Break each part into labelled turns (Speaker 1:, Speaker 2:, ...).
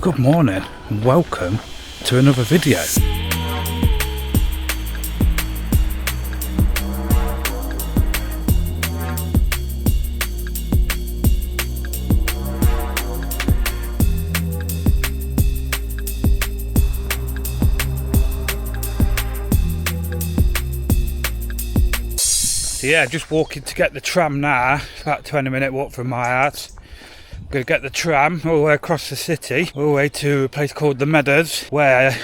Speaker 1: Good morning and welcome to another video. So yeah, just walking to get the tram now. About 20-minute walk from my house. Gonna get the tram all the way across the city, all the way to a place called the Meadows, where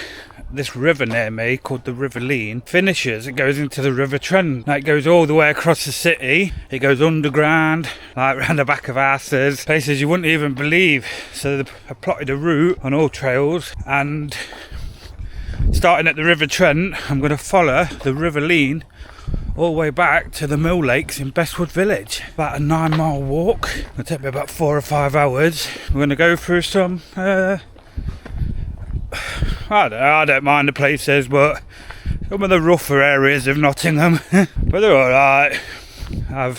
Speaker 1: this river near me called the River Leen finishes. It goes into the River Trent. Now it goes all the way across the city. It goes underground, like around the back of houses, places you wouldn't even believe. So they've plotted a route on all trails, and starting at the River Trent, I'm going to follow the River Leen all the way back to the Mill Lakes in Bestwood Village. About a 9-mile walk. It'll take me about 4 or 5 hours. We're going to go through some I don't mind the places, but some of the rougher areas of Nottingham. But they're alright. I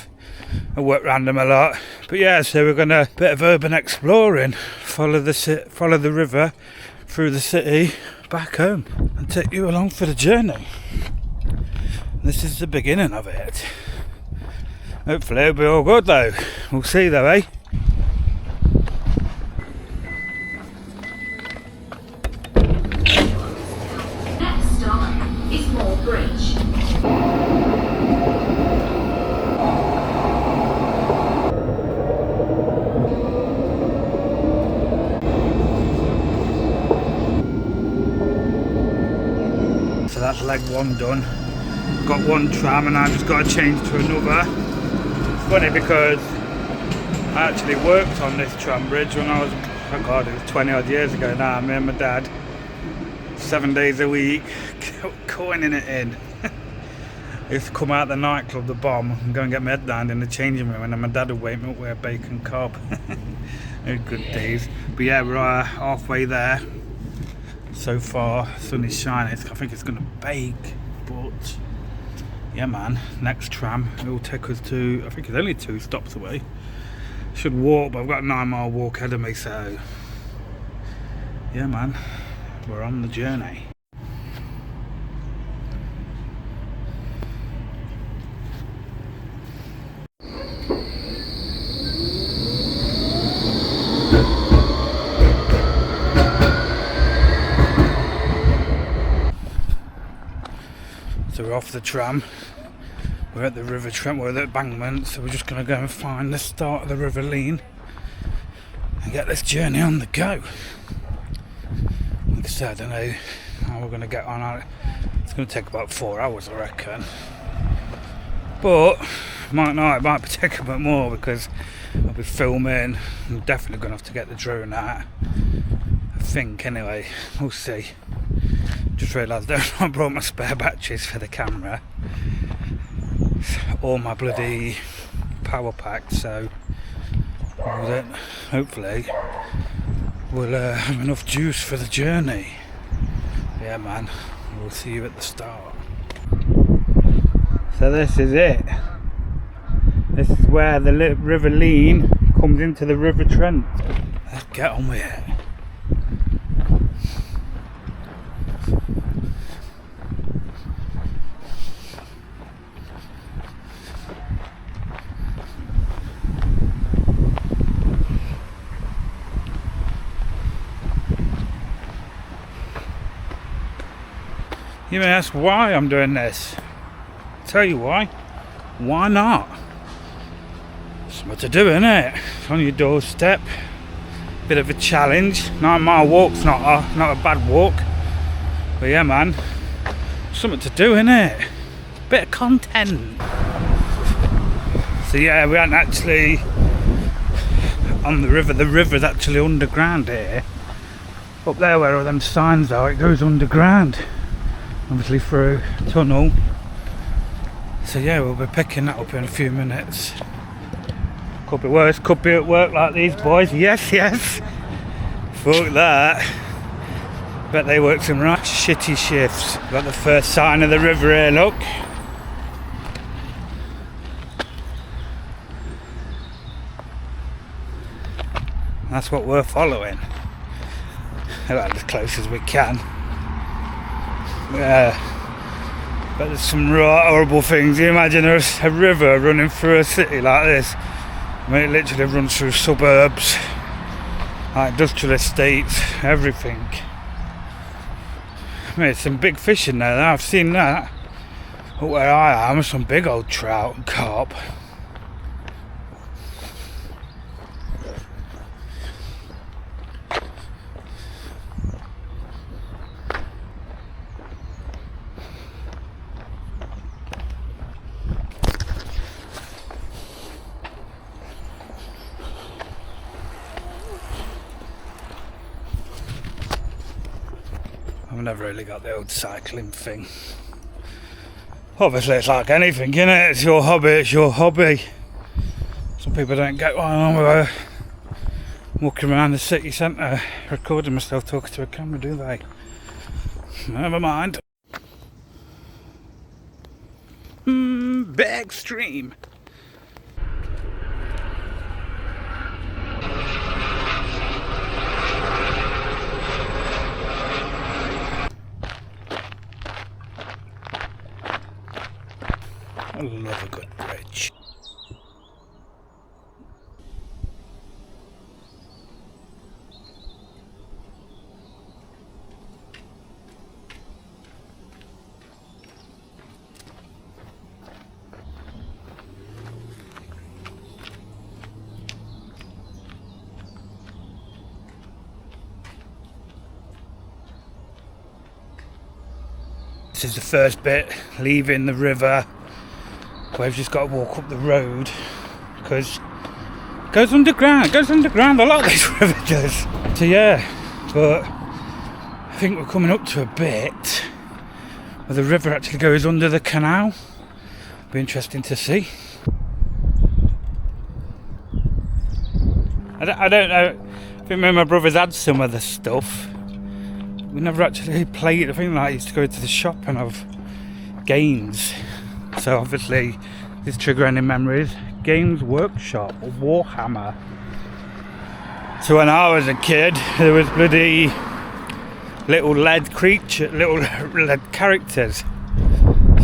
Speaker 1: work around them a lot. But yeah, so we're going to bit of urban exploring. Follow the river through the city back home and take you along for the journey. This is the beginning of it. Hopefully it'll be all good though. We'll see though, eh?
Speaker 2: Next stop is Moor Bridge.
Speaker 1: So that's leg one done. Got one tram and I just got to change to another. It's funny because I actually worked on this tram bridge when I was, oh god, it was 20 odd years ago now. Me and my dad, 7 days a week, coining it in. I used to come out the nightclub, the Bomb, and go and get my head down in the changing room, and then my dad would wake me up with a bacon cob. They were good days. But yeah, we're halfway there so far. Sun is shining. I think it's going to bake, but yeah man, next tram, it will take us to, I think it's only 2 stops away. Should walk, but I've got a 9-mile walk ahead of me, so yeah man, we're on the journey. So we're off the tram, we're at the River Trent, we're at the embankment, so we're just going to go and find the start of the River Leen and get this journey on the go. Like I said, I don't know how we're going to get on. It's going to take about 4 hours, I reckon. But might not, it might be taking a bit more because I'll be filming. I'm definitely going to have to get the drone out, I think anyway, we'll see. Just realised I brought my spare batteries for the camera or my bloody power pack, so hopefully we'll have enough juice for the journey. Yeah man, we'll see you at the start. So this is it. This is where the River Leen comes into the River Trent. Let's get on with it. You may ask why I'm doing this. I'll tell you why. Why not? Something to do, innit? It's on your doorstep. Bit of a challenge. 9-mile walk's not a bad walk. But yeah man, something to do, innit? Bit of content. So yeah, we aren't actually on the river. The river's actually underground here. Up there where all them signs are, it goes underground. Obviously through a tunnel. So yeah, we'll be picking that up in a few minutes. Could be worse, could be at work like these boys. Yes, yes. Fuck that. Bet they work some right shitty shifts. Got the first sign of the river here, look. That's what we're following. About as close as we can. Yeah. But there's some right horrible things. You imagine a river running through a city like this. I mean, it literally runs through suburbs, like industrial estates, everything. I mean, some big fish in there. I've seen that. But where I am, some big old trout and carp. I've never really got the old cycling thing. Obviously it's like anything, innit? It's your hobby, it's your hobby. Some people don't get what I'm on walking around the city centre recording myself talking to a camera, do they? Never mind. Bit extreme. I love a good bridge. This is the first bit, leaving the river. We've just got to walk up the road because it goes underground. A lot of this river does. So yeah, but I think we're coming up to a bit where the river actually goes under the canal. Be interesting to see. I don't know. I think me and my brothers had some of the stuff. We never actually played. I think I used to go to the shop and have games. So obviously this triggering in memories. Games Workshop or Warhammer. So when I was a kid there was bloody little lead characters.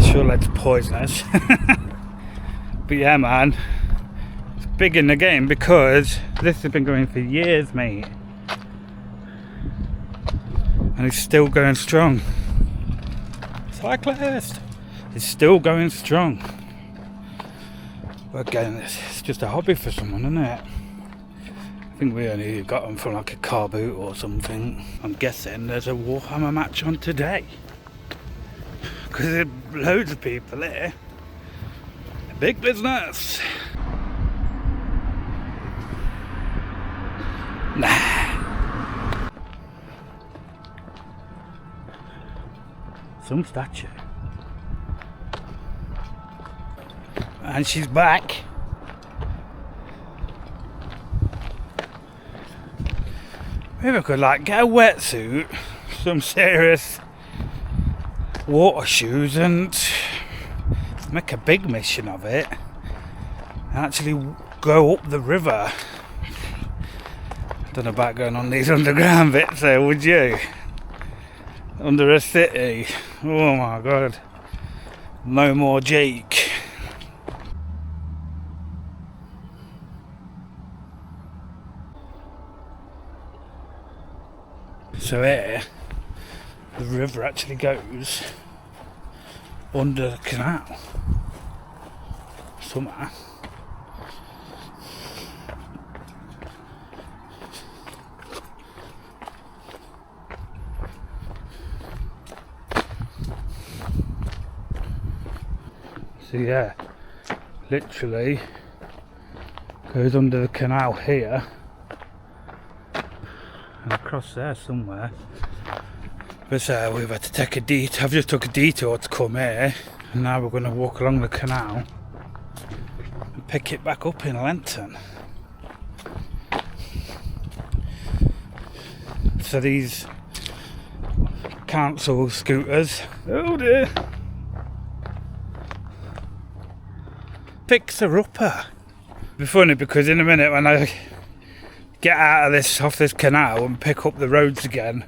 Speaker 1: Sure lead's poisonous. But yeah man, it's big in the game because this has been going for years, mate. And it's still going strong. Cyclist! It's still going strong. But again, it's just a hobby for someone, isn't it? I think we only got them from like a car boot or something. I'm guessing there's a Warhammer match on today. Because there's loads of people here. Big business. Nah. Some statue. And she's back. Maybe I could like get a wetsuit, some serious water shoes and make a big mission of it and actually go up the river. Don't know about going on these underground bits there, would you? Under a city. Oh my god. No more Jake. So here, the river actually goes under the canal. Somehow. So yeah, literally goes under the canal here and across there somewhere. But we've had to take a detour. I've just took a detour to come here, and now we're going to walk along the canal and pick it back up in Lenton. So these council scooters, oh dear, fixer-upper. It'll be funny because in a minute when I get out of this, off this canal and pick up the roads again,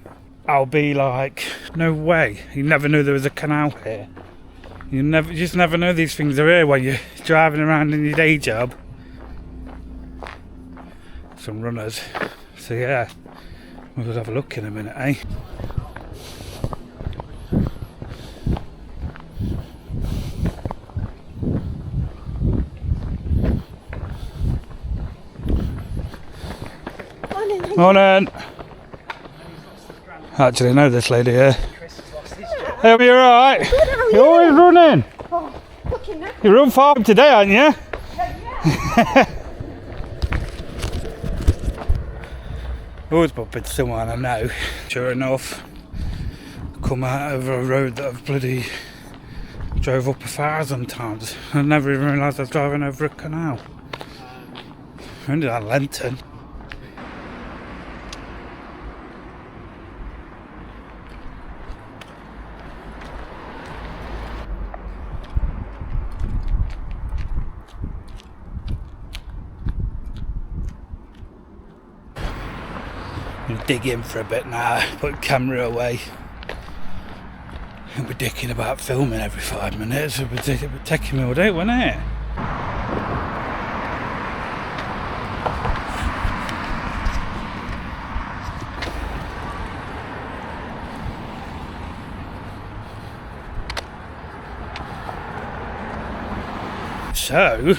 Speaker 1: I'll be like, no way, you never knew there was a canal here. You just never know these things are here when you're driving around in your day job. Some runners. So yeah, we'll have a look in a minute, eh? Morning. Actually, I know this lady here. Hey, are you alright? You're always running.
Speaker 3: Oh, looking at
Speaker 1: You run far today, aren't you?
Speaker 3: yeah.
Speaker 1: Always bump into someone I know. Sure enough, come out over a road that I've bloody drove up 1,000 times. I never even realised I was driving over a canal. When did I Lenton? Dig in for a bit now, put the camera away. I'll be dicking about filming every 5 minutes. It would be taking me all day, wouldn't it? So,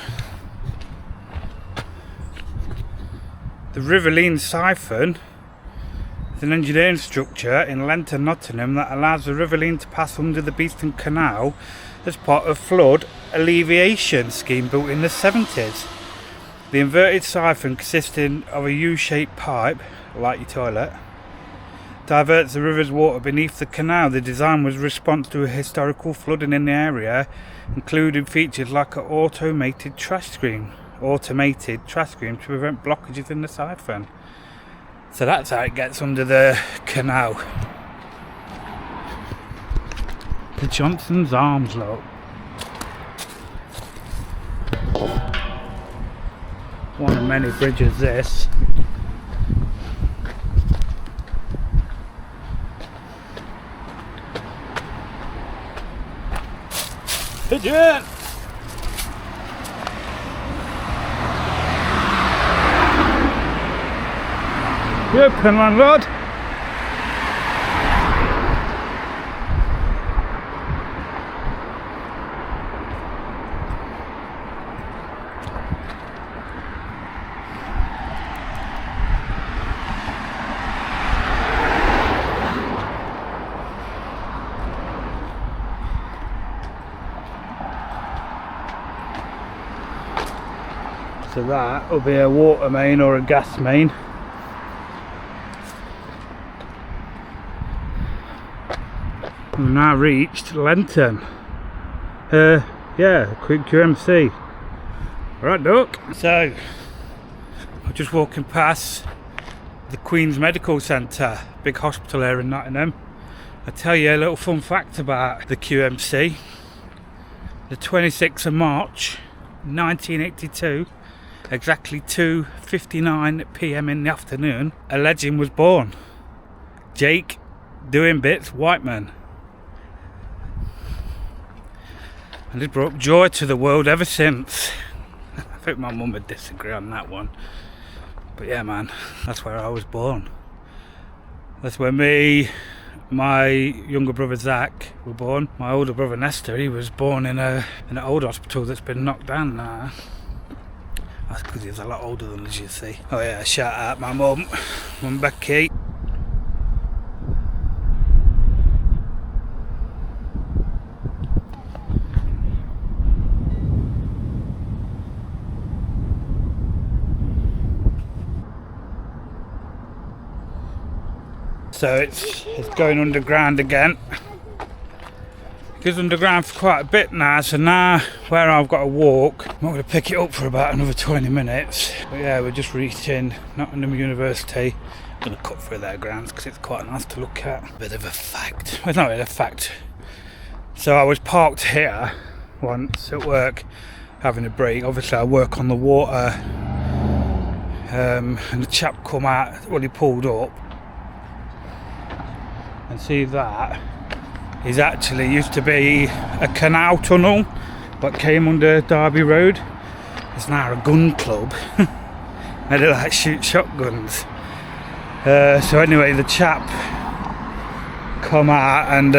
Speaker 1: the River Leen siphon is an engineering structure in Lenton, Nottingham that allows the River Leen to pass under the Beeston Canal as part of flood alleviation scheme built in the 70s. The inverted siphon, consisting of a U-shaped pipe, like your toilet, diverts the river's water beneath the canal. The design was a response to a historical flooding in the area, including features like an automated trash screen to prevent blockages in the siphon. So that's how it gets under the canal. The Johnson's Arms, look. One of many bridges, this. Pigeon! You open, landlord? So that will be a water main or a gas main. We've now reached Lenton. Yeah, quick QMC. Alright, Duck. So, I'm just walking past the Queen's Medical Centre, big hospital here in Nottingham. I'll tell you a little fun fact about the QMC. The 26th of March 1982, exactly 2:59 PM in the afternoon, a legend was born. Jake Doing Bits Whiteman. And it's brought joy to the world ever since. I think my mum would disagree on that one. But yeah, man, that's where I was born. That's where me, my younger brother Zach were born. My older brother Nestor, he was born in an old hospital that's been knocked down now. That's because he's a lot older than us, you see. Oh yeah, shout out my mum Becky. So it's going underground again. It goes underground for quite a bit now, so now where I've got to walk, I'm not going to pick it up for about another 20 minutes. But yeah, we're just reaching Nottingham University. I'm going to cut through their grounds because it's quite nice to look at. A bit of a fact. Well, it's not really a fact. So I was parked here once at work having a break. Obviously I work on the water and the chap come out, well, he pulled up, and see that is actually used to be a canal tunnel but came under Derby Road. It's now a gun club. And they like shoot shotguns. So anyway, the chap come out and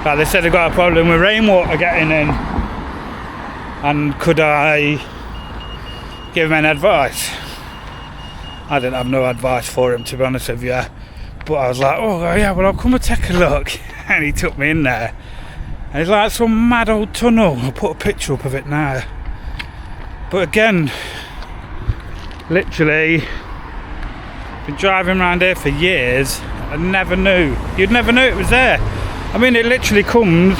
Speaker 1: like they said they got a problem with rainwater getting in, and could I give him any advice? I didn't have no advice for him, to be honest with you, but I was like, oh yeah, well I'll come and take a look. And he took me in there, and it's like some mad old tunnel. I'll put a picture up of it now. But again, literally been driving around here for years and never knew. You'd never know it was there. I mean, it literally comes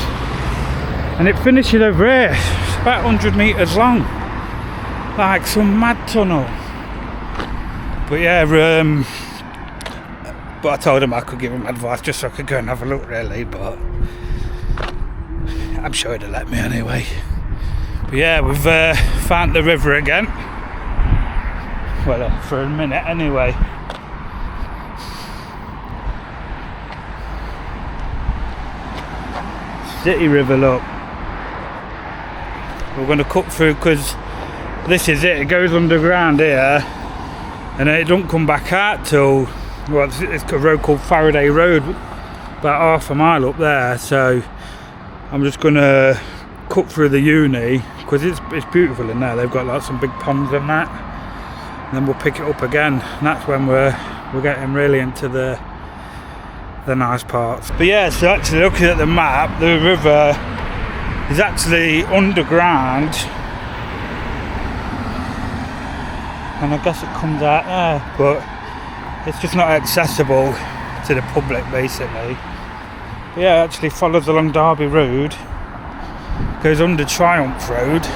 Speaker 1: and it finishes over here. It's about 100 metres long, like some mad tunnel. But yeah, but I told him I could give him advice just so I could go and have a look, really, but I'm sure he'd have let me anyway. But yeah, we've found the river again. Well, for a minute anyway. City River, look. We're going to cut through because this is it. It goes underground here, and then it don't come back out till, well, it's a road called Faraday Road, about half a mile up there. So I'm just going to cut through the uni because it's beautiful in there. They've got like some big ponds and that, and then we'll pick it up again, and that's when we're getting really into the nice parts. But yeah, so actually looking at the map, the river is actually underground, and I guess it comes out there, but it's just not accessible to the public basically. But yeah, it actually follows along Derby Road, goes under Triumph Road,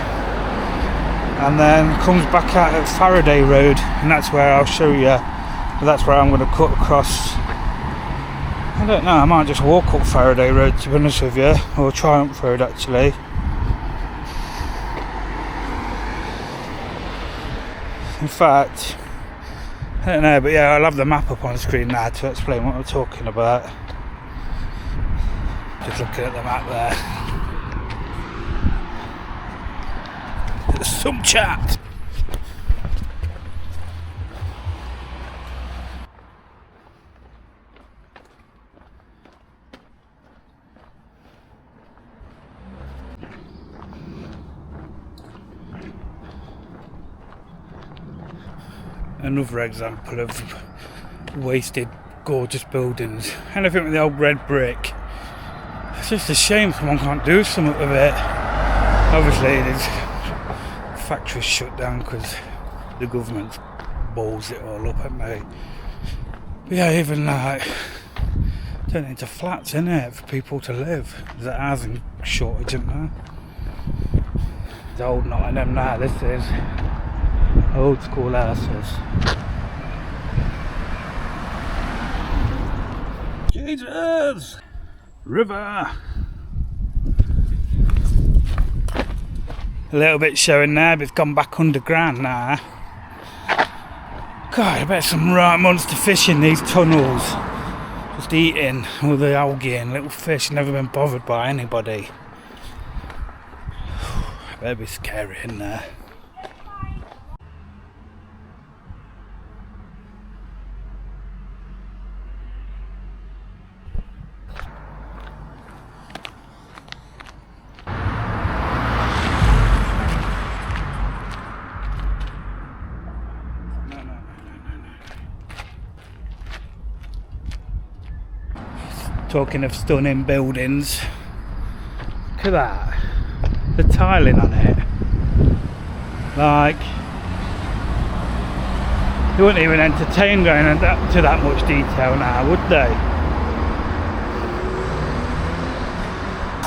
Speaker 1: and then comes back out at Faraday Road, and that's where I'll show you. But that's where I'm going to cut across. I don't know, I might just walk up Faraday Road, to be honest with you, or Triumph Road actually. In fact, I don't know, but yeah, I'll have the map up on the screen now to explain what I'm talking about. Just looking at the map there. There's some chat. Another example of wasted gorgeous buildings. Anything with the old red brick. It's just a shame someone can't do something with it. Obviously there's factories shut down because the government balls it all up, haven't they? But yeah, even like turn it into flats, innit, for people to live. There's a housing shortage, isn't there? It's old Nottingham now, this is. Old school houses. Jesus! River! A little bit showing there, but it's gone back underground now. God, I bet some right monster fish in these tunnels. Just eating all the algae and little fish, never been bothered by anybody. Better be scary in there. Talking of stunning buildings, look at that, the tiling on it. Like, they wouldn't even entertain going into that much detail now, would they?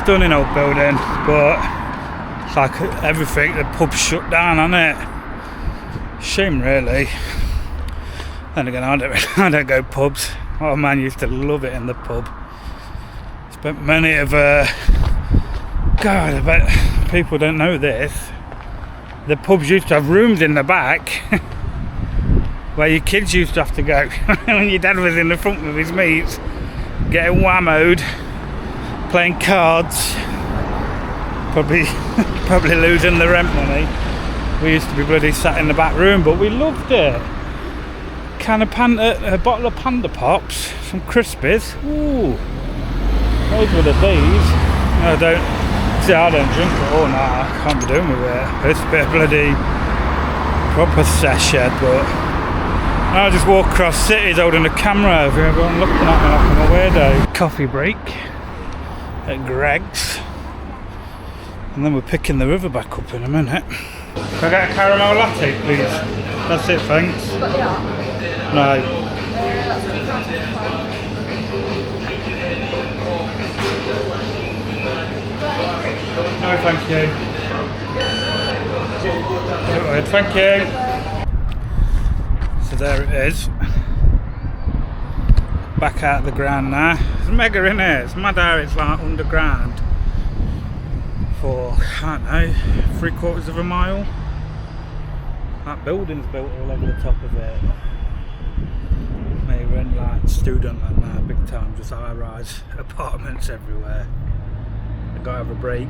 Speaker 1: Stunning old building, but it's like everything, the pub's shut down on it. Shame really. Then again, I don't go pubs. Oh man, used to love it in the pub. But many of God, I bet people don't know this. the pubs used to have rooms in the back where your kids used to have to go when your dad was in the front with his mates, getting whammoed, playing cards, probably losing the rent money. We used to be bloody sat in the back room, but we loved it. A bottle of Panda Pops, some Crispies. Ooh, those were the days. I don't drink it. Oh no, I can't be doing with it. It's a bit of bloody proper session, but I just walk across cities holding a camera over everyone looking at me like I'm a weirdo. Coffee break at Greg's, and then we're picking the river back up in a minute. Can I get a caramel latte, please? That's it, thanks. No. No, thank you. Alright, thank you. So there it is. Back out of the ground now. It's mega in here. It's mad how it's like underground for, I don't know, 3/4 of a mile. That building's built all over the top of it. We're in like student land now, big time, just high-rise apartments everywhere. I gotta have a break.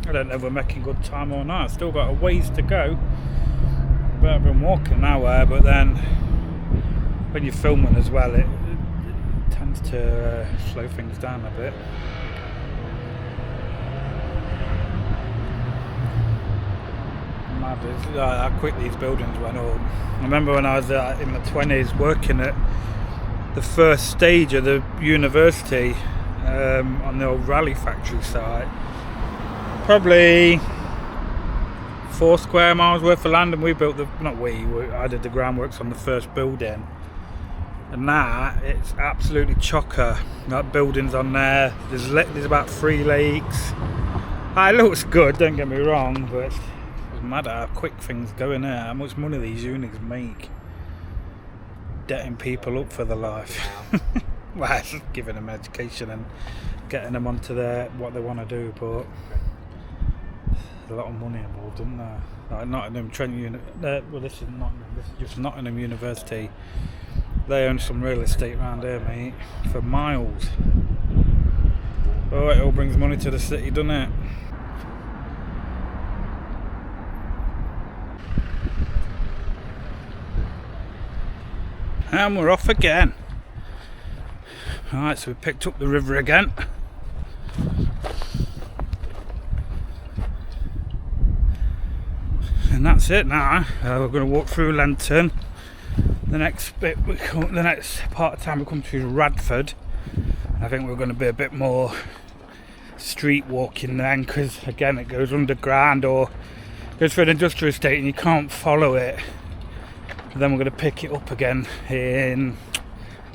Speaker 1: I don't know if we're making good time or not. I've still got a ways to go. But I've been walking an hour, but then when you're filming as well, it tends to slow things down a bit. Mad, it's like how quick these buildings went up. I remember when I was in my 20s working at the first stage of the university on the old Raleigh factory site. Probably 4 square miles worth of land, and we built I did the groundworks on the first building. And now it's absolutely chocker. Got buildings on there. There's about 3 lakes. It looks good, don't get me wrong, but it's mad how quick things go in there. How much money these unis make getting people up for their life. Well, it's just giving them education and getting them onto what they want to do, but there's a lot of money involved, isn't there? Like Nottingham, well, this is Nottingham. This is just Nottingham University. They own some real estate around here, mate, for miles. Oh, it all brings money to the city, doesn't it? And we're off again. Alright, so we picked up the river again. And that's it now. We're going to walk through Lenton. The next part of town we come to is Radford. I think we're going to be a bit more street walking then, because again it goes underground or goes through an industrial estate and you can't follow it. And then we're going to pick it up again in,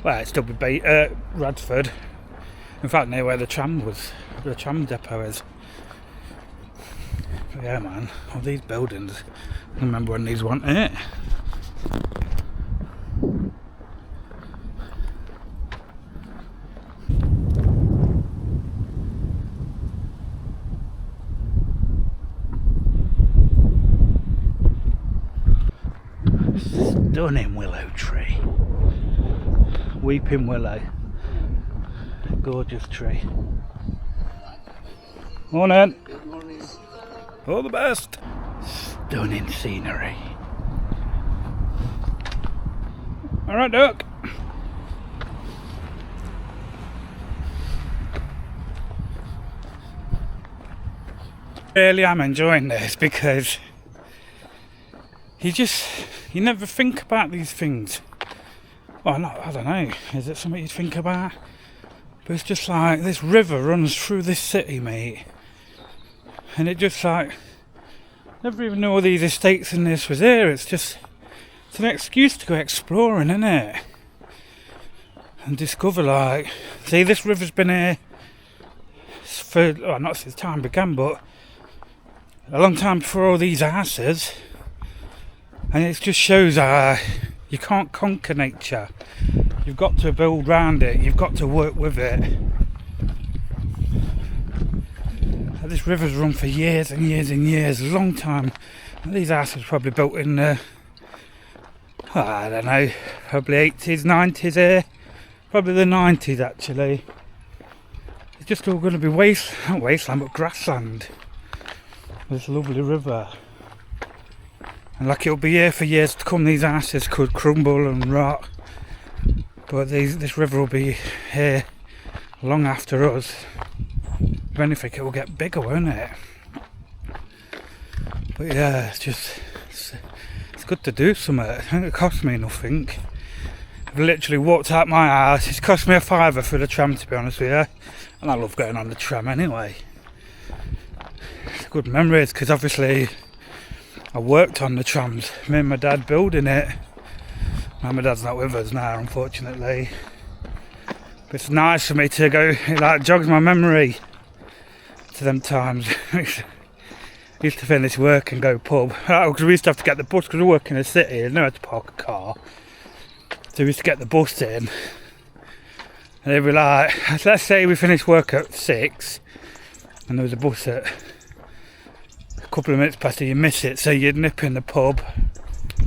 Speaker 1: well, it'll still be Radford. In fact, near where the tram depot is. But yeah, man, all these buildings. I remember when these weren't it. Stunning willow tree. Weeping willow. Gorgeous tree. Morning.
Speaker 4: Good morning.
Speaker 1: All the best. Stunning scenery. Alright, Duck. Really am enjoying this because you never think about these things. Well, I don't know, is it something you'd think about? But it's just like, this river runs through this city, mate. And it just like, never even knew all these estates and this was here. It's an excuse to go exploring, isn't it? And discover like, see, this river's been here for, well, not since time began, but a long time before all these houses. And it just shows you can't conquer nature. You've got to build around it. You've got to work with it. This river's run for years and years and years, a long time. These houses were probably built in, I don't know, probably 80s, 90s here. Probably the 90s actually. It's just all going to be not wasteland, but grassland. This lovely river. And like it'll be here for years to come, these houses could crumble and rot. But this river will be here long after us. If anything, it will get bigger, won't it? But yeah, it's good to do something. I think it cost me nothing. I've literally walked out my house. It's cost me a £5 for the tram, to be honest with you. And I love going on the tram anyway. It's good memories, because obviously I worked on the trams. Me and my dad building it. Now my dad's not with us now, unfortunately. But it's nice for me to go, it like jogs my memory to them times. Used to finish work and go pub. Because we used to have to get the bus, because we work in the city, there's nowhere to park a car. So we used to get the bus in. And they'd be like, let's say we finished work at 6, and there was a bus at a couple of minutes past, you miss it, so you'd nip in the pub.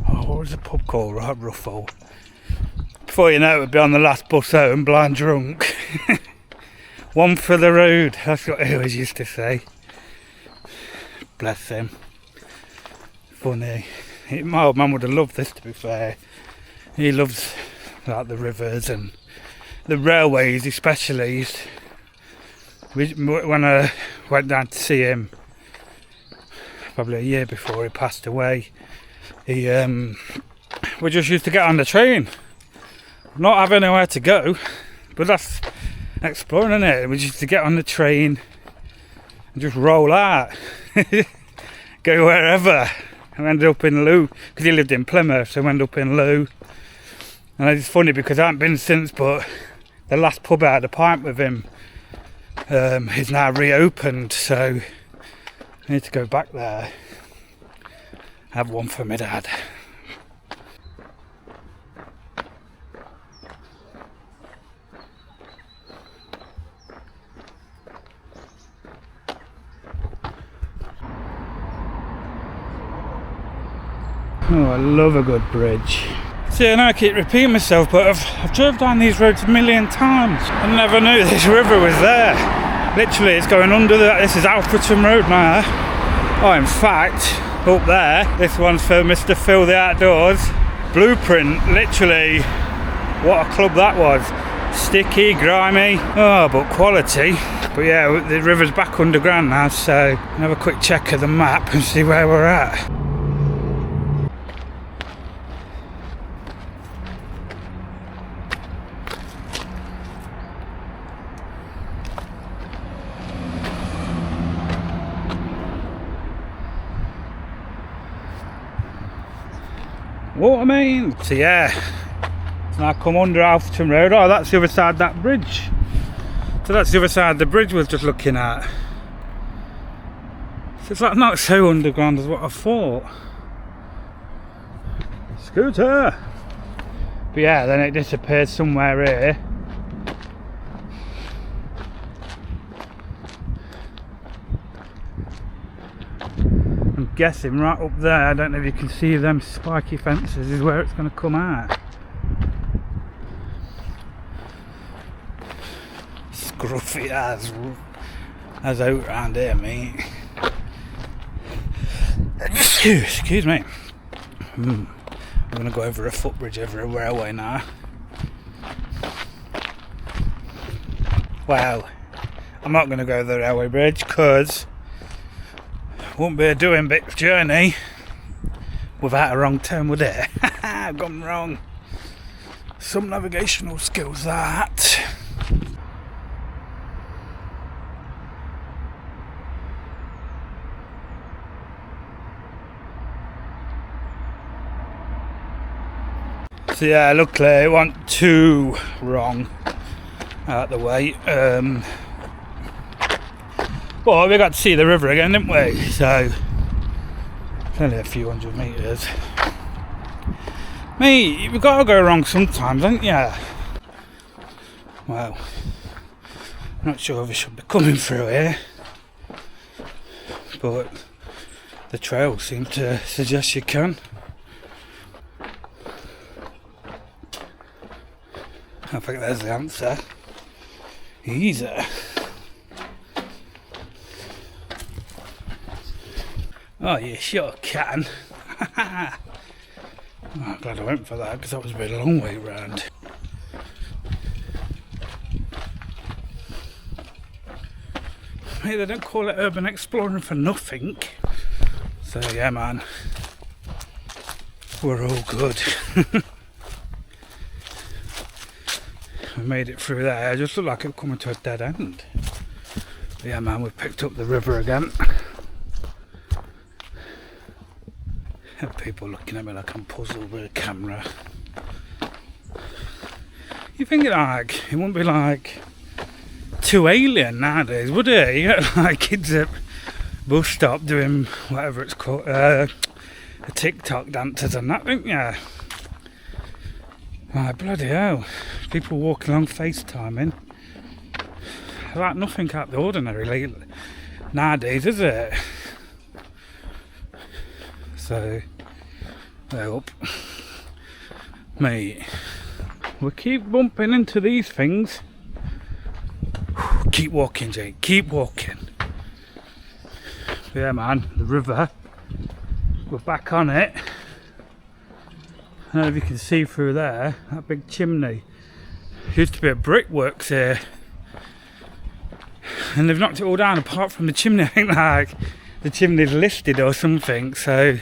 Speaker 1: Oh, what was the pub called? Right, Ruffle. Before you know it, we'd be on the last bus home, blind drunk. One for the road, that's what he always used to say. Bless him. Funny. My old man would have loved this, to be fair. He loves like the rivers and the railways especially. When I went down to see him, probably a year before he passed away, we just used to get on the train. Not having anywhere to go, but that's exploring, isn't it? We just used to get on the train and just roll out. Go wherever. I ended up in Lou, because he lived in Plymouth, so I ended up in Lou. And it's funny because I haven't been since, but the last pub I had a pint with him is now reopened, so I need to go back there. Have one for my dad. Oh, I love a good bridge. See, I know I keep repeating myself, but I've drove down these roads a million times. I never knew this river was there. Literally, it's going under this is Alfreton Road now. Oh, in fact, up there, this one's for Mr. Phil the Outdoors. Blueprint, literally, what a club that was. Sticky, grimy, oh, but quality. But yeah, the river's back underground now, so have a quick check of the map and see where we're at. What I mean? So yeah, so now I come under Alfreton Road. Oh, that's the other side of that bridge. So that's the other side of the bridge we're just looking at. So it's like not so underground as what I thought. Scooter! But yeah, then it disappeared somewhere here. I'm guessing right up there, I don't know if you can see them spiky fences, is where it's going to come out. Scruffy as out round here, mate. Excuse me. I'm going to go over a footbridge over a railway now. Well, I'm not going to go over the railway bridge because won't be a doing bit journey without a wrong turn, would it? I've gone wrong. Some navigational skills, that. So yeah, luckily it wasn't too wrong out the way. Well, we got to see the river again, didn't we? So it's only a few hundred metres. Mate, we've got to go wrong sometimes, haven't you? Well, I'm not sure if we should be coming through here. but the trails seem to suggest you can. I think there's the answer. Easy. Oh, you sure can. Oh, I'm glad I went for that because that was a bit a long way round. Hey, they don't call it urban exploring for nothing. So yeah, man, we're all good. We made it through there. It just looked like it was coming to a dead end. But yeah, man, we've picked up the river again. People looking at me like I'm puzzled with a camera. You think like it wouldn't be like too alien nowadays, would it? You get like kids at bus stop doing whatever it's called, a TikTok dances and that, don't you? Like bloody hell, people walking along FaceTiming. Like nothing out of the ordinary like, nowadays, is it? So, well, mate, we keep bumping into these things. Keep walking, Jake, keep walking. But yeah, man, the river, we're back on it. I don't know if you can see through there, that big chimney. Used to be a brickworks here. And they've knocked it all down apart from the chimney. I think like the chimney's listed or something, so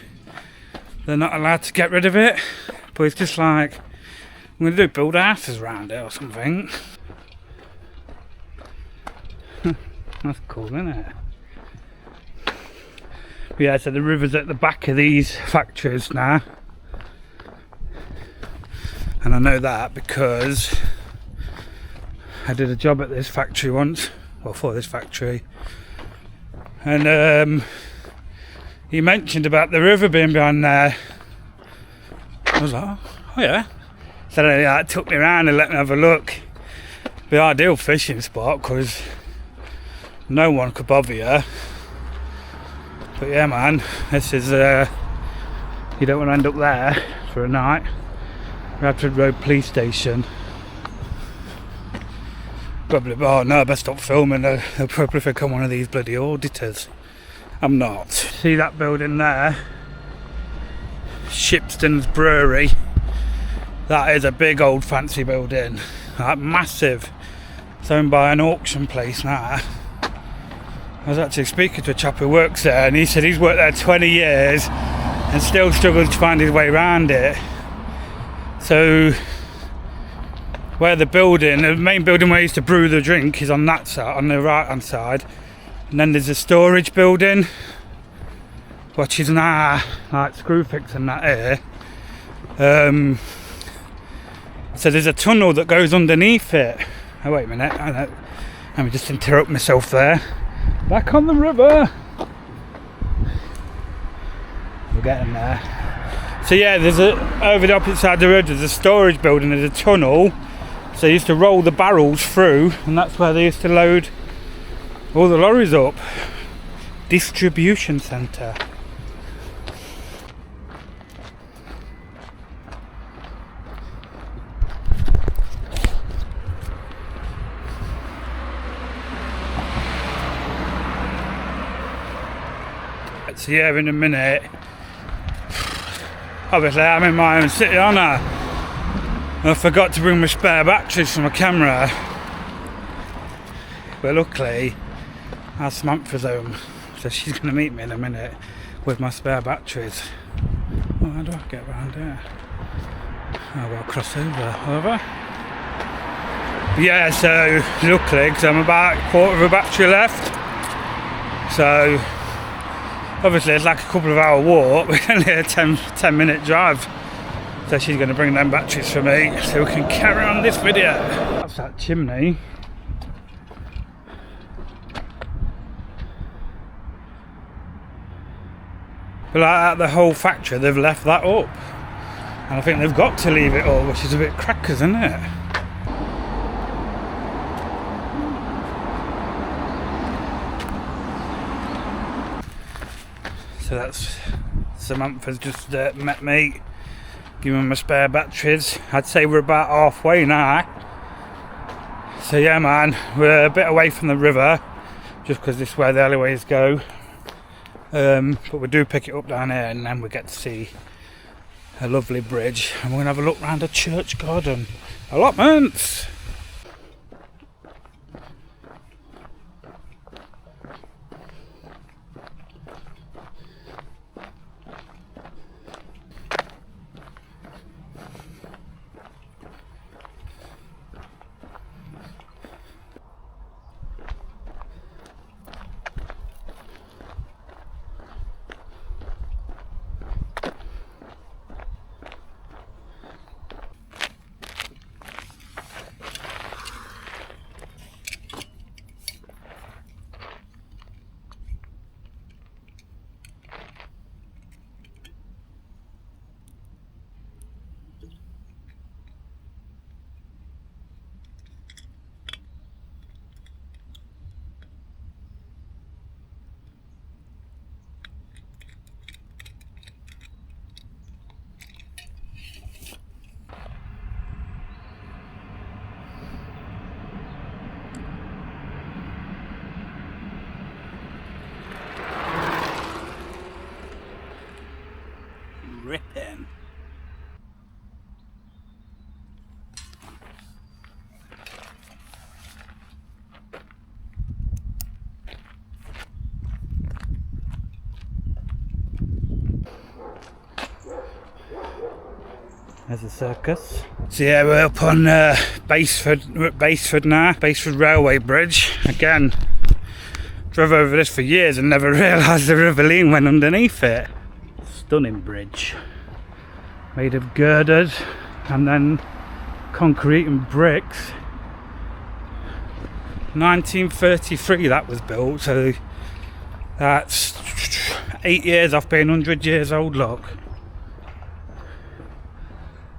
Speaker 1: they're not allowed to get rid of it. But it's just like, I'm going to build houses around it or something. That's cool, isn't it? But yeah, so the river's at the back of these factories now. And I know that because I did a job at this factory once, well, for this factory. And he mentioned about the river being behind there. I was like, oh yeah. So then he took me around and let me have a look. The ideal fishing spot because no one could bother you. But yeah, man, this is you don't want to end up there for a night. Radford Road Police Station. Probably, oh no, I best stop filming. They'll probably think I'm one of these bloody auditors. I'm not. See that building there? Shipston's Brewery. That is a big old fancy building. Like massive. It's owned by an auction place now. I was actually speaking to a chap who works there and he said he's worked there 20 years and still struggles to find his way around it. So where the main building where I used to brew the drink is on that side, on the right hand side. And then there's a storage building, which is now like Screwfix and that here. So there's a tunnel that goes underneath it. Oh wait a minute, let me just interrupt myself there. Back on the river. We're getting there. So yeah, there's over the opposite side of the road there's a storage building, there's a tunnel. So they used to roll the barrels through and that's where they used to load all the lorries up. Distribution centre. So yeah, in a minute, obviously I'm in my own city, aren't I? I forgot to bring my spare batteries for my camera, but luckily our Samantha's home, so she's going to meet me in a minute with my spare batteries. Oh, how do I get around here? I've got to cross over. Yeah, so luckily, because I'm about a quarter of a battery left, so obviously it's like a couple of hour walk, but only a 10 minute drive. So she's going to bring them batteries for me so we can carry on this video. That's that chimney. But like the whole factory, they've left that up. And I think they've got to leave it up, which is a bit crackers, isn't it? So that's Samantha's just met me, giving me my spare batteries. I'd say we're about halfway now. So yeah man, we're a bit away from the river, just because this is where the alleyways go. But we do pick it up down here, and then we get to see a lovely bridge, and we're going to have a look around the church garden. Allotments! Ripping. There's a circus. So yeah, we're up on Baseford. We're at Baseford now. Baseford Railway Bridge. Again, drove over this for years and never realised the River Leen went underneath it. Stunning bridge. Made of girders and then concrete and bricks. 1933 that was built, so that's 8 years off being 100 years old, look.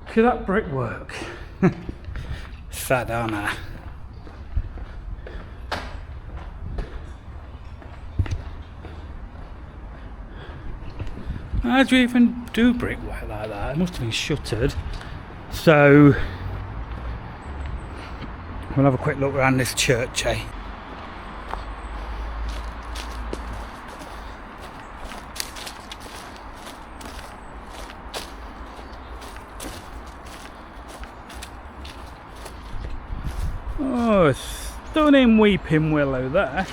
Speaker 1: Look at that brickwork. Sad, aren't I? How do you even do brickwork like that? It must have been shuttered. So we'll have a quick look around this church, eh? Oh, a stunning weeping willow there.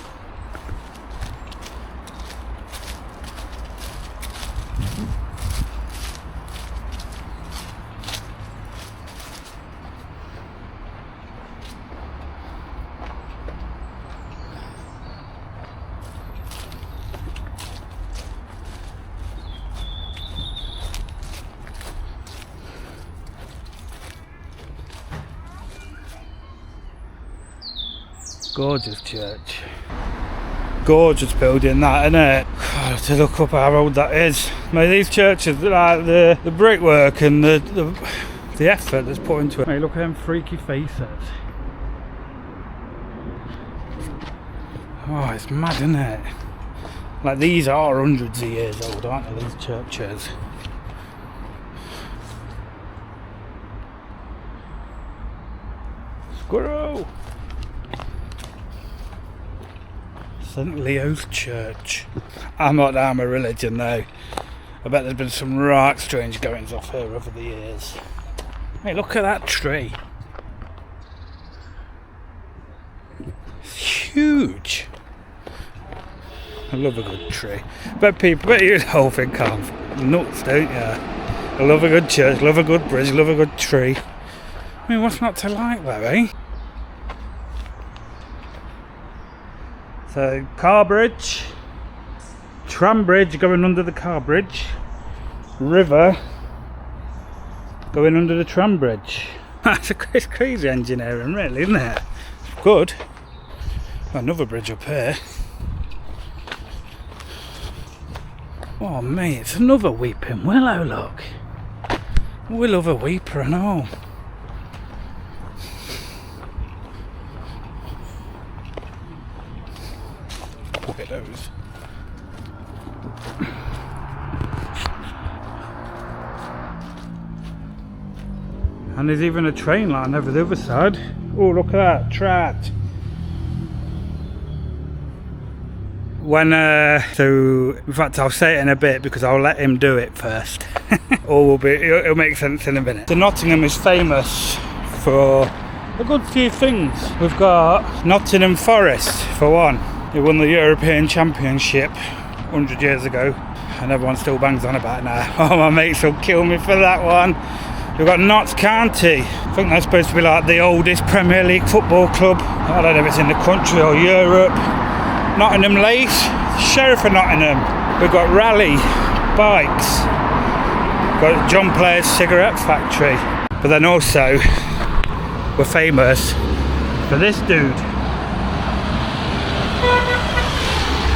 Speaker 1: Gorgeous church. Gorgeous building that, isn't it? God, to look up how old that is. Mate, these churches, like the brickwork and the effort that's put into it. Mate, look at them freaky faces. Oh, it's mad, isn't it? Like, these are hundreds of years old, aren't they, these churches? Squirrel! St. Leo's Church. I'm not down with religion though. I bet there's been some right strange goings off here over the years. Hey, look at that tree. It's huge. I love a good tree. But you all think I'm nuts, don't you? I love a good church, love a good bridge, love a good tree. I mean, what's not to like though, eh? So, car bridge, tram bridge going under the car bridge, river going under the tram bridge. It's crazy engineering, really, isn't it? Good. Another bridge up here. Oh mate, it's another weeping willow, look. We love a weeper and all. Look at those. And there's even a train line over the other side. Oh, look at that, trout. So in fact I'll say it in a bit because I'll let him do it first. Or it'll make sense in a minute. So Nottingham is famous for a good few things. We've got Nottingham Forest for one. They won the European Championship 100 years ago and everyone still bangs on about it now. Oh, my mates will kill me for that one. We've got Notts County. I think they're supposed to be like the oldest Premier League football club. I don't know if it's in the country or Europe. Nottingham Lace, Sheriff of Nottingham. We've got Rally Bikes. We've got John Player's Cigarette Factory. But then also, we're famous for this dude.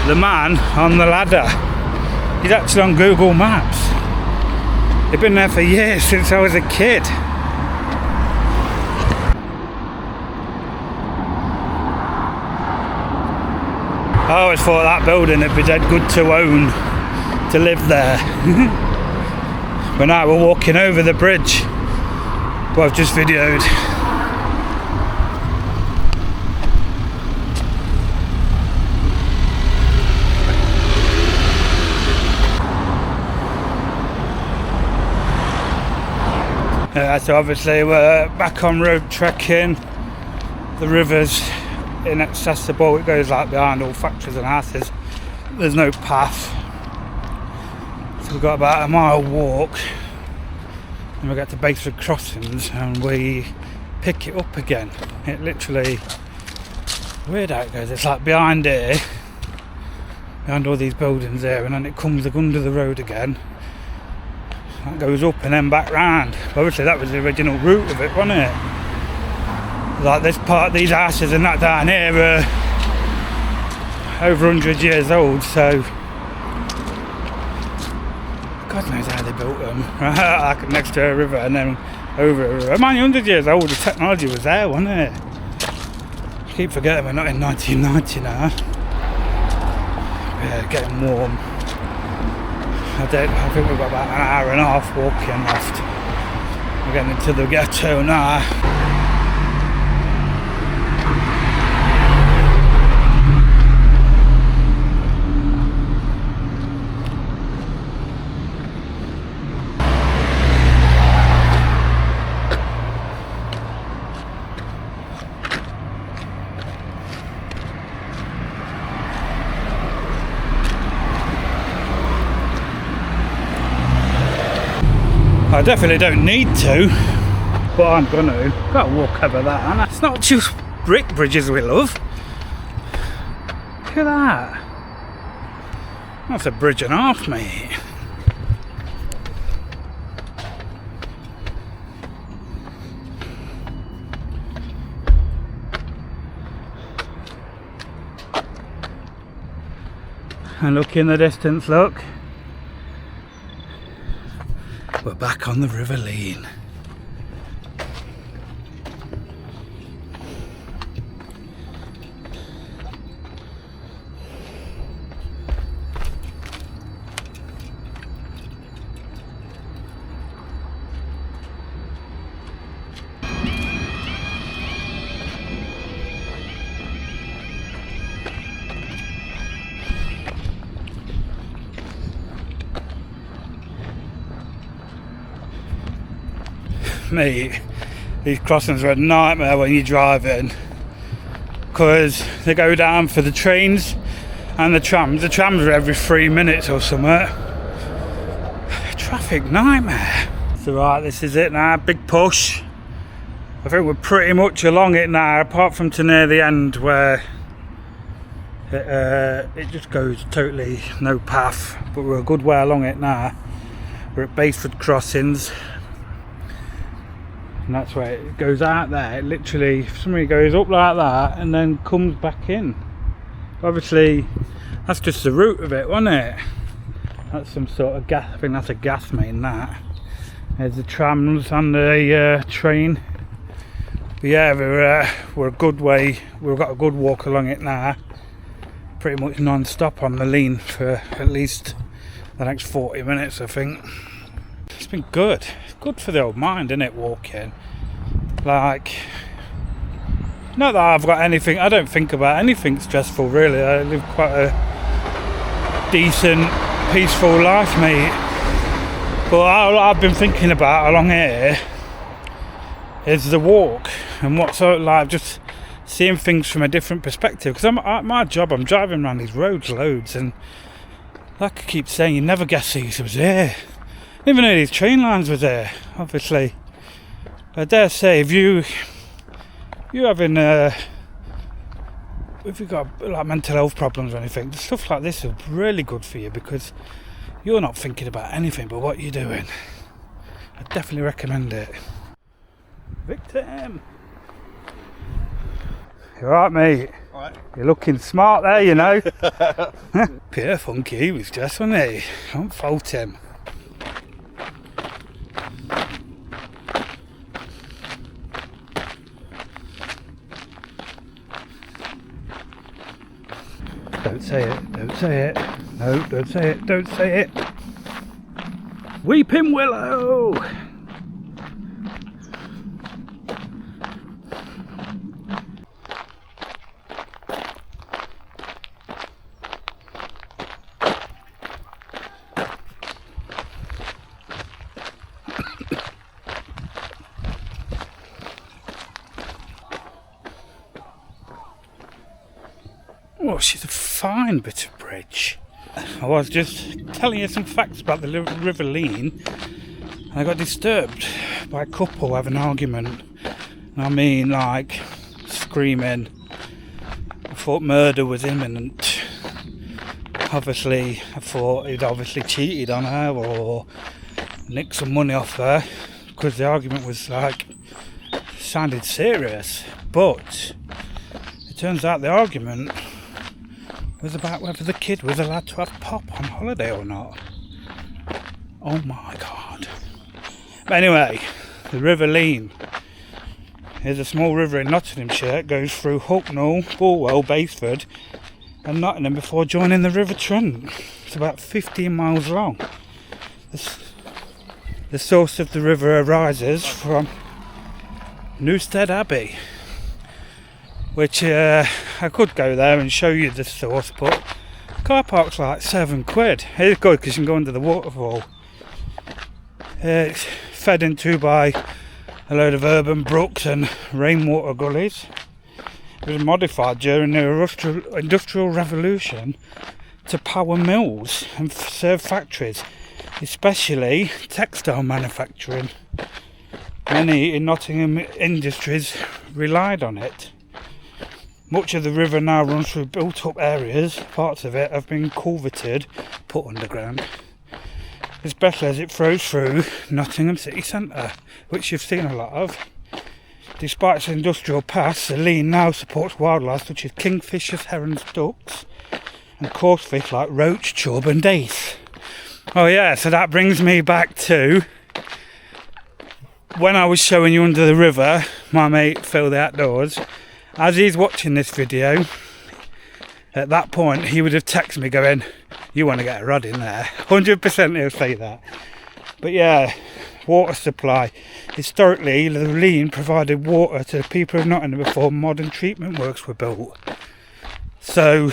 Speaker 1: The man on the ladder. He's actually on Google Maps. They've been there for years, since I was a kid. I always thought that building would be dead good to own, to live there. But now we're walking over the bridge, what I've just videoed. So obviously we're back on road trekking. The river's inaccessible, it goes like behind all factories and houses. There's no path. So we've got about a mile walk and we get to Baseford Crossings and we pick it up again. It literally, weird how it goes, it's like behind here, behind all these buildings here, and then it comes under the road again. That goes up and then back round. Obviously that was the original route of it, wasn't it? Like this part, these houses and that down here are over 100 years old, so God knows how they built them. Like next to a river and then over a river. Man, 100 years old, the technology was there, wasn't it? I keep forgetting we're not in 1990 now. Yeah, getting warm. I think we've got about an hour and a half walking left. We're getting into the ghetto now. I definitely don't need to, but I'm gonna. Gotta walk over that, and it's not just brick bridges we love. Look at that. That's a bridge and a half, mate. And look in the distance, look. We're back on the River Leen. Mate, these crossings are a nightmare when you're driving because they go down for the trains and the trams. The trams are every 3 minutes or something. Traffic nightmare. So right, this is it now, big push. I think we're pretty much along it now, apart from to near the end where it just goes totally no path, but we're a good way along it now. We're at Baseford Crossings. And that's where it goes out there. It literally, somebody goes up like that and then comes back in. Obviously, that's just the route of it, wasn't it? That's some sort of gas, I think that's a gas main, that. There's the trams and the train. But yeah, we're a good way, we've got a good walk along it now. Pretty much non-stop on the Leen for at least the next 40 minutes, I think. It's been good. It's good for the old mind, isn't it, walking? Like, not that I've got anything, I don't think about anything stressful really. I live quite a decent, peaceful life, mate. But all I've been thinking about along here is the walk and what's like just seeing things from a different perspective. Because I'm at my job, I'm driving around these roads loads, and like I keep saying, you never guess these was here. I didn't even know these train lines was there, obviously. I dare say if you having if you've got like mental health problems or anything, stuff like this is really good for you, because you're not thinking about anything but what you're doing. I definitely recommend it. Victim! You alright, mate?
Speaker 4: Alright.
Speaker 1: You're looking smart there, you know. Pure funky he was just, wasn't he? Don't fault him. Don't say it, don't say it. No, don't say it, don't say it. Weeping Willow! Oh, she's a fine bit of bridge. I was just telling you some facts about the River Leen. I got disturbed by a couple having an argument. I mean, like, screaming. I thought murder was imminent. Obviously, I thought he'd obviously cheated on her or nicked some money off her, because the argument was like, sounded serious. But it turns out the argument was about whether the kid was allowed to have pop on holiday or not. Oh my god. But anyway, the River Leen is a small river in Nottinghamshire. It goes through Hucknall, Bulwell, Basford and Nottingham before joining the River Trent. It's about 15 miles long. The source of the river arises from Newstead Abbey, which I could go there and show you the source, but car park's like £7. It's good because you can go under the waterfall. It's fed into by a load of urban brooks and rainwater gullies. It was modified during the Industrial Revolution to power mills and serve factories, especially textile manufacturing. Many in Nottingham industries relied on it. Much of the river now runs through built-up areas. Parts of it have been culverted, put underground, especially as it flows through Nottingham city centre, which you've seen a lot of. Despite its industrial past, the Leen now supports wildlife such as kingfishers, herons, ducks, and coarse fish like roach, chub and dace. Oh yeah, so that brings me back to when I was showing you under the river, my mate Phil the Outdoors. As he's watching this video, at that point he would have texted me going, you want to get a rod in there. 100% he'll say that. But yeah, water supply. Historically, the Leen provided water to the people of Nottingham before modern treatment works were built. So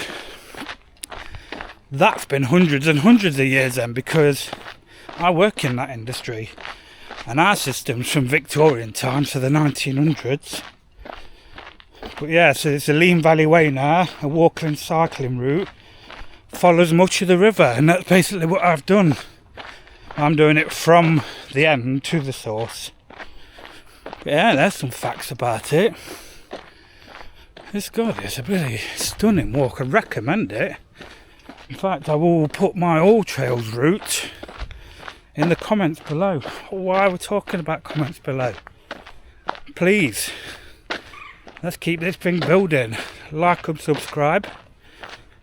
Speaker 1: that's been hundreds and hundreds of years then, because I work in that industry. And our system's from Victorian times, so the 1900s. But yeah, so it's a Leen Valley Way now, a walking and cycling route, follows much of the river, and that's basically what I've done. I'm doing it from the end to the source. But yeah, there's some facts about it. It's good, it's a really stunning walk, I recommend it. In fact, I will put my All Trails route in the comments below. While we're talking about comments below, please, let's keep this thing building. Like and subscribe.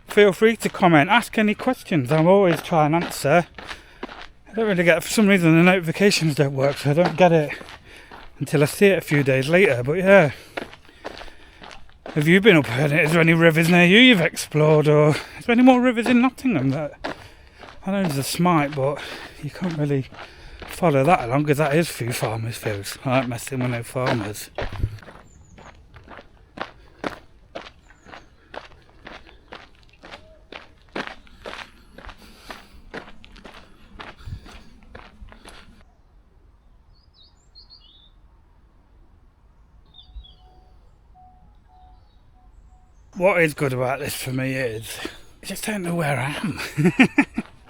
Speaker 1: Feel free to comment, ask any questions. I'm always trying to answer. I don't really get, for some reason the notifications don't work, so I don't get it until I see it a few days later. But yeah, have you been up here? Is there any rivers near you you've explored, or is there any more rivers in Nottingham that I know there's a Smite, but you can't really follow that along because that is a few farmers' fields. I like messing with no farmers. What is good about this for me is I just don't know where I am.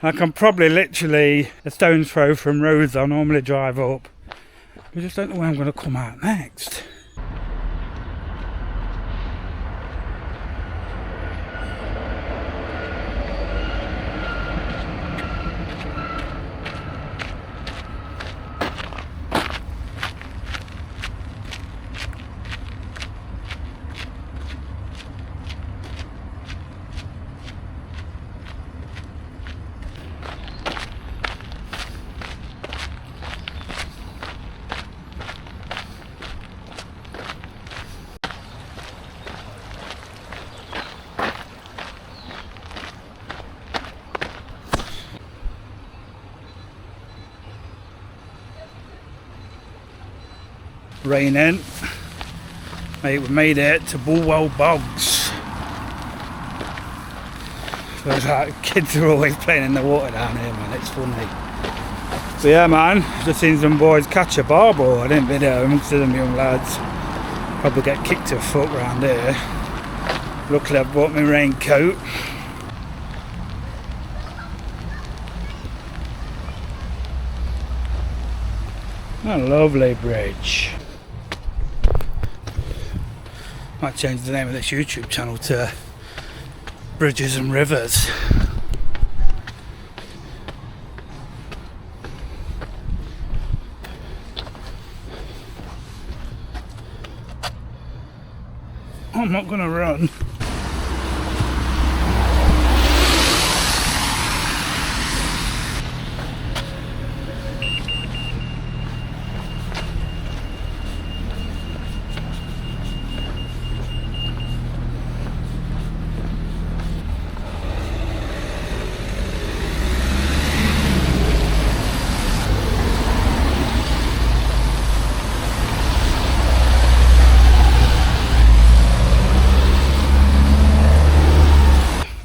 Speaker 1: Like I'm probably literally a stone's throw from roads I normally drive up. I just don't know where I'm going to come out next. Raining. Mate, we made it to Bulwell Bogs. So it's like, kids are always playing in the water down here, man, it's funny. But yeah, man, just seen some boys catch a barbel. I didn't video amongst them young lads. Probably get kicked to a foot round here. Luckily I've brought my raincoat. A lovely bridge. Might change the name of this YouTube channel to Bridges and Rivers. I'm not gonna run.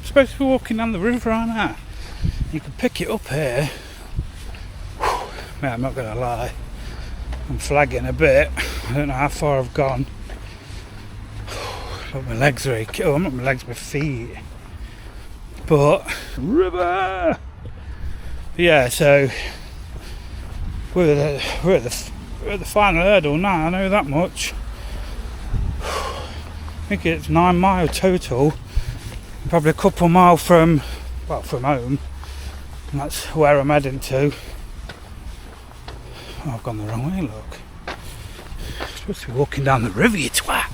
Speaker 1: Supposed to be walking down the river, aren't I? You can pick it up here. Man, I'm not gonna lie, I'm flagging a bit. I don't know how far I've gone, but my legs are aching. Oh, not my legs, my feet. But river. Yeah, so we're at the final hurdle now. I know that much. I think it's 9 miles total. Probably a couple mile from home, and that's where I'm heading to. Oh, I've gone the wrong way, look. I'm supposed to be walking down the river, you twat.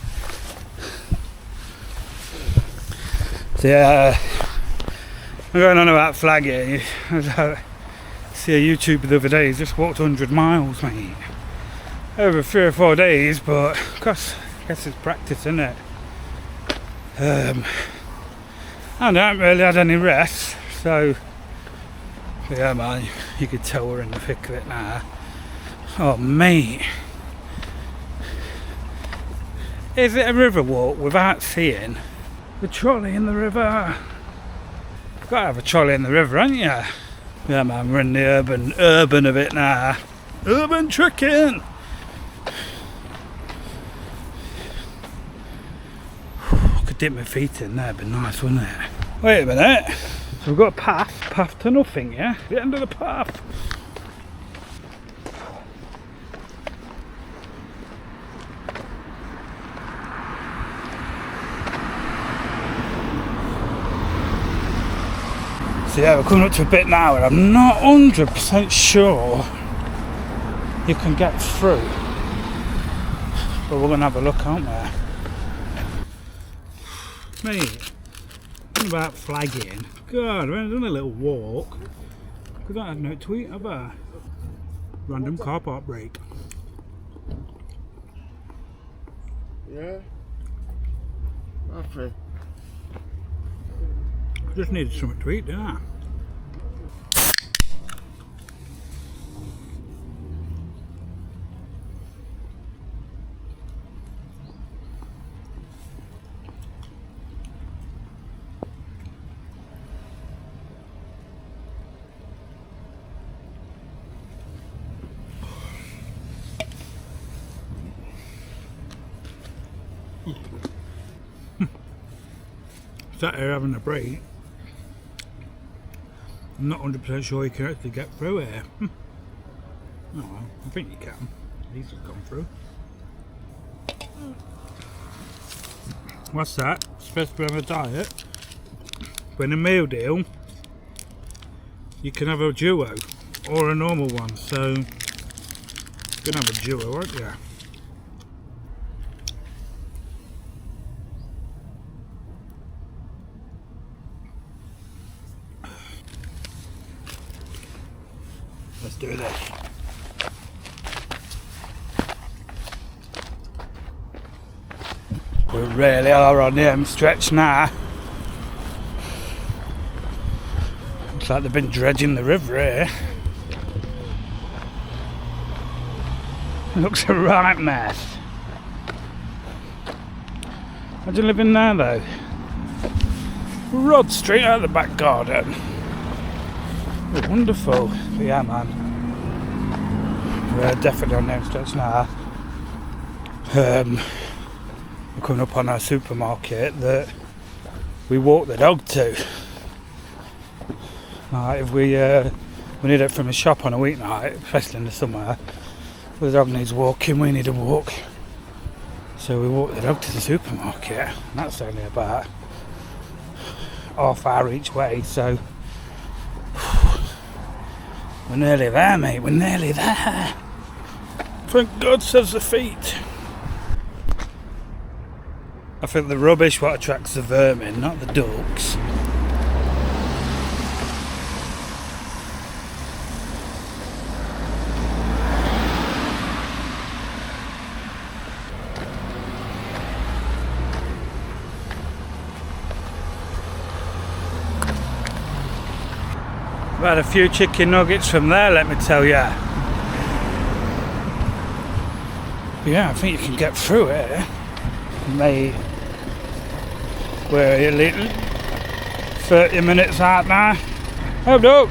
Speaker 1: So yeah, I'm going on about flagging. I see a YouTuber the other day, he's just walked 100 miles, mate. Over 3 or 4 days, but of course, I guess it's practice, isn't it? And I haven't really had any rest, so yeah, man, you could tell we're in the thick of it now. Oh, mate, is it a river walk without seeing the trolley in the river? You've got to have a trolley in the river, haven't you? Yeah, man, we're in the urban of it now. Urban trekking. Could dip my feet in there, it'd be nice, wouldn't it? Wait a minute. So we've got a path to nothing, yeah? The end of the path. So yeah, we're coming up to a bit now and I'm not 100% sure you can get through. But we're gonna have a look, aren't we? Mate, what about flagging? God, we've done a little walk. Because I had no tweet, have I? Random car park break.
Speaker 4: Yeah. Lovely.
Speaker 1: I just needed something to eat, didn't I? Sat here having a break. I'm not 100% sure you can actually get through here. Oh well, I think you can. These have gone through. What's that? Supposed to be on a diet? But in a meal deal, you can have a duo or a normal one. So you can have a duo, won't you? Let's do this. We really are on the home stretch now. Looks like they've been dredging the river here. Looks a right mess. Imagine living there though. Rod straight out of the back garden. Oh, wonderful. But yeah, man. We're definitely on the home stretch now. We're coming up on our supermarket that we walk the dog to. Like if we need it from a shop on a weeknight, especially in the summer, if the dog needs walking, we need a walk. So we walk the dog to the supermarket, and that's only about half hour each way, so we're nearly there, mate, we're nearly there. Thank God, says the feet. I think the rubbish what attracts the vermin, not the ducks. I've had a few chicken nuggets from there, let me tell ya. Yeah, I think you can get through it. We're a little 30 minutes out now. Hold up.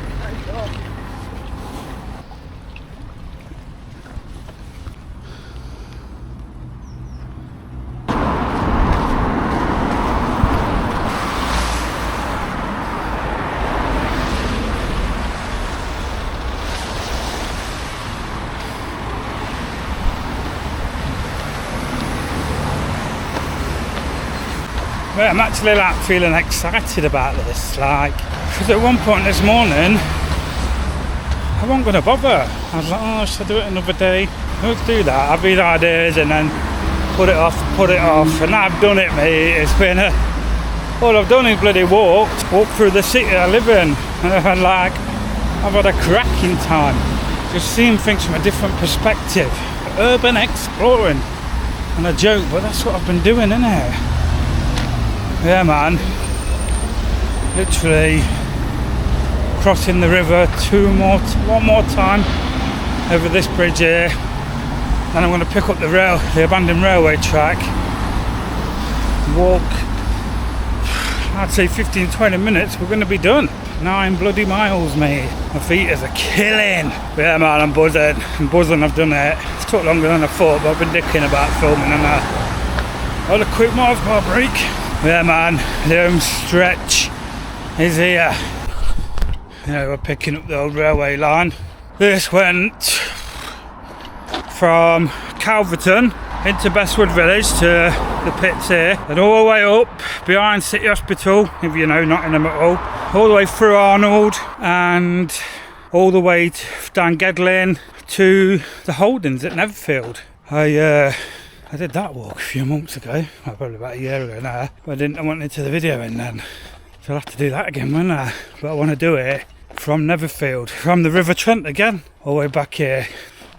Speaker 1: Well, I'm actually like feeling excited about this, like, because at one point this morning I wasn't going to bother. I was like, oh, should I do it another day? Let's do that. I've these ideas and then put it off, and now I've done it, mate. It's been all I've done is bloody walk through the city I live in, and like, I've had a cracking time. Just seeing things from a different perspective. Urban exploring. And a joke, but that's what I've been doing, innit? Yeah, man. Literally crossing the river one more time over this bridge here. Then I'm going to pick up the abandoned railway track. Walk, I'd say 15-20 minutes, we're going to be done. 9 bloody miles, mate. My feet is a killing. But yeah, man, I'm buzzing, I've done it. It's took longer than I thought, but I've been dicking about filming and I'll have a quick Mars bar break. Yeah, man, the home stretch is here. Yeah, we're picking up the old railway line. This went from Calverton into Bestwood Village to the pits here, and all the way up behind City Hospital, if you know Nottingham at all the way through Arnold, and all the way down Gedlin to the holdings at Netherfield. I did that walk a few months ago, well, probably about a year ago now, but I wanted to the video in then. So I'll have to do that again, won't I? But I want to do it from Netherfield, from the River Trent again, all the way back here.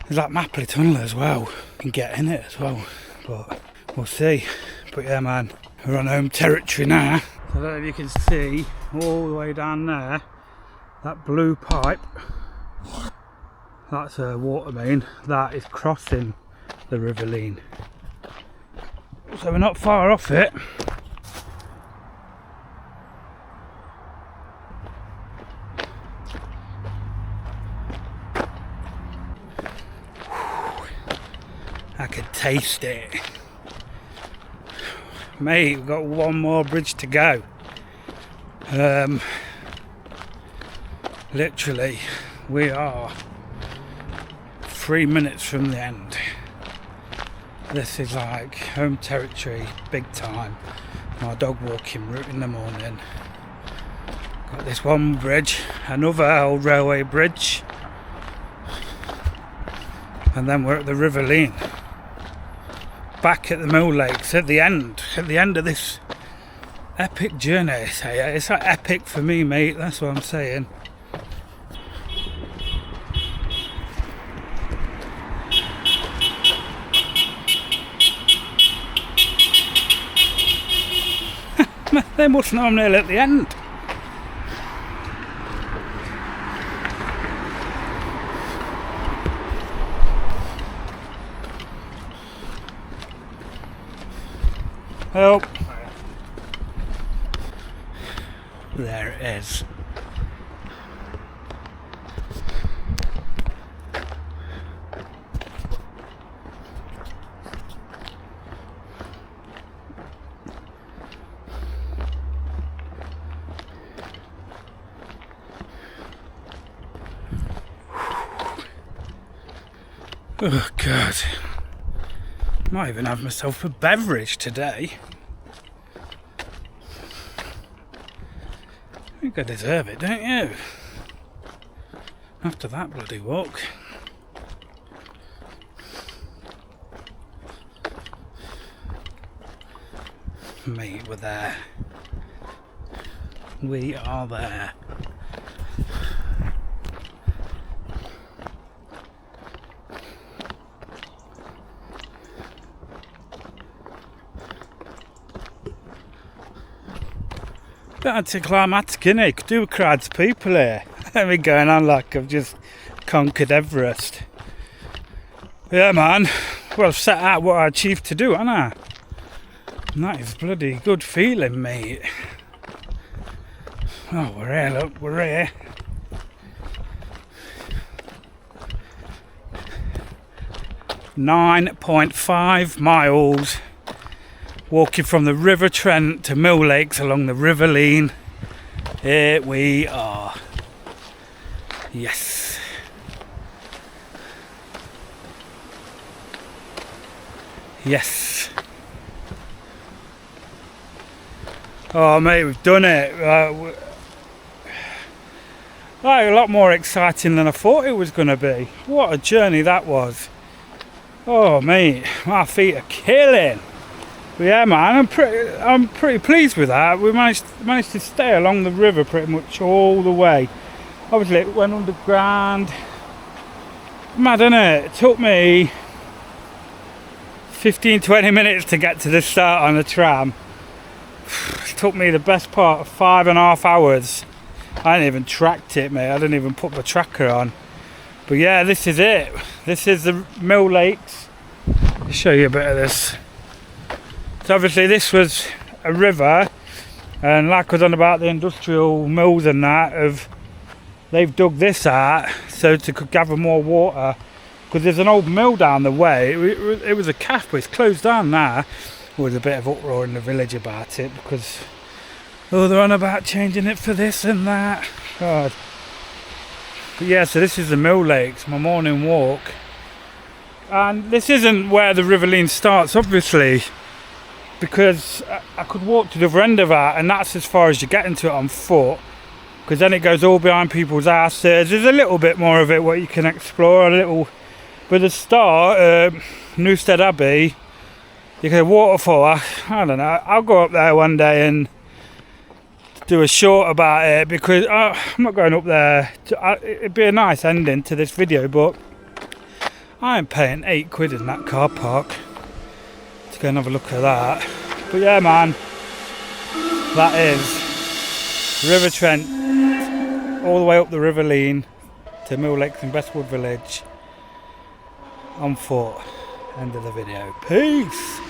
Speaker 1: There's that Mapley Tunnel as well, you can get in it as well, but we'll see. But yeah, man, we're on home territory now. So I don't know if you can see, all the way down there, that blue pipe, that's a water main, that is crossing the River Leen. So we're not far off it. I could taste it. mate, we've got one more bridge to go. Literally, we are 3 minutes from the end. This is like home territory, big time. My dog walking route in the morning. Got this one bridge, another old railway bridge, and then we're at the River Leen. Back at the Mill Lakes at the end of this epic journey. It's like epic for me, mate, that's what I'm saying. They must know I'm nearly at the end. Help. There it is. Oh God, might even have myself a beverage today. I think I deserve it, don't you? After that bloody walk. Mate, we're there. We are there. Bit anticlimactic, innit? Could do with crowds of people here. Let me going on like I've just conquered Everest. Yeah, man. Well, I've set out what I achieved to do, haven't I? And that is bloody good feeling, mate. Oh, we're here, look, we're here. .5 miles. Walking from the River Trent to Mill Lakes along the River Leen. Here we are. Yes. Yes. Oh mate, we've done it. Like, a lot more exciting than I thought it was going to be. What a journey that was. Oh mate, my feet are killing. But yeah, man, I'm pretty pleased with that. We managed to stay along the river pretty much all the way. Obviously, it went underground. Mad, innit? It took me 15-20 minutes to get to the start on the tram. It took me the best part of 5.5 hours. I hadn't even tracked it, mate. I didn't even put the tracker on. But yeah, this is it. This is the Mill Lakes. I'll show you a bit of this. So obviously this was a river, and like I was on about the industrial mills and that, they've dug this out so to gather more water, because there's an old mill down the way. It was a calf, but it's closed down now. There was a bit of uproar in the village about it, because they're on about changing it for this and that. God. But yeah, so this is the Mill Lakes, my morning walk. And this isn't where the River Leen starts, obviously, because I could walk to the other end of that, and that's as far as you get into it on foot, because then it goes all behind people's houses. There's a little bit more of it what you can explore, a little. But the start, Newstead Abbey, you get a waterfall. I don't know, I'll go up there one day and do a short about it, because I'm not going up there it'd be a nice ending to this video, but I am paying £8 in that car park to go and have a look at that. But yeah, man, that is River Trent all the way up the River Leen to Mill Lakes in Bestwood Village on foot. End of the video. Peace.